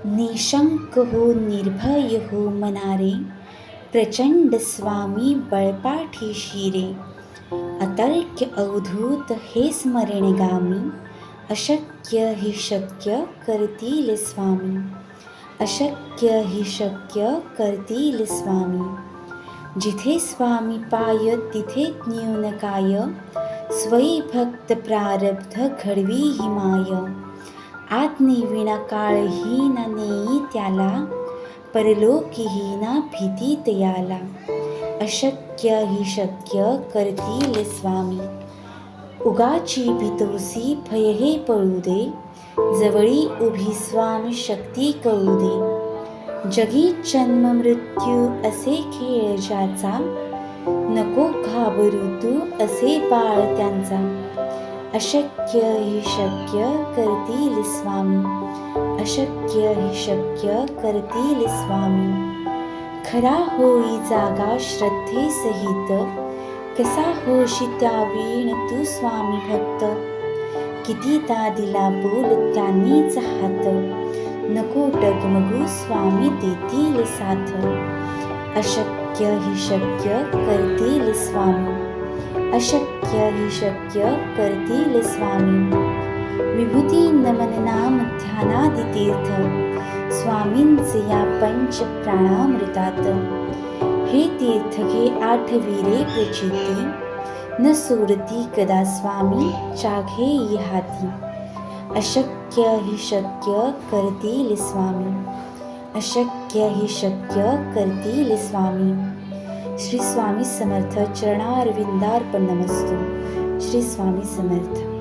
निशंक हो निर्भय हो मनारे, प्रचंड स्वामी बळपाठी शिरे. अतर्क्य अवधूत हे स्मरणगामी, अशक्य हि शक्य करतील स्वामी. अशक्य हि शक्य करतील स्वामी. जिथे स्वामी पाय तिथे न्यून काय, स्वयं भक्त प्रारब्ध घडवी हिमाय. आज्ञे विना काळहीन नेई त्याला, परलोकीहीन भीती तयाला. अशक्य हि शक्य करतील स्वामी. उगाची भीतोसी भय हे पळू दे, जवळी उभी स्वामी शक्ती कळू दे. जगी जन्म मृत्यू असे खेळ ज्याचा, नको घाबरू तू असे बाळ त्यांचा. अशक्य हि शक्य करतील स्वामी. अशक्य हि शक्य करतील स्वामी. खरा होई जागा श्रद्धेसहित, कसा होशी त्यावीण तू स्वामी भक्त. कितीदा दिला बोल त्यांनीच हात, नको डगमगू स्वामी देतील साथ. अशक्य हि शक्य करतील स्वामी. अशक्य हि शक्य करतील स्वामी. विभूती नमन नाम ध्यानादि तीर्थ, स्वामींचे या पंच प्राणामृतात. हे तीर्थ घे आठविरे प्रचिती, न सोडती कदा स्वामी चाघे हाती. अशक्य हि शक्य करतील स्वामी. अशक्य हि शक्य करतील स्वामी. श्री स्वामी समर्थ. चरणारविंदार्पण नमस्तु. श्री स्वामी समर्थ.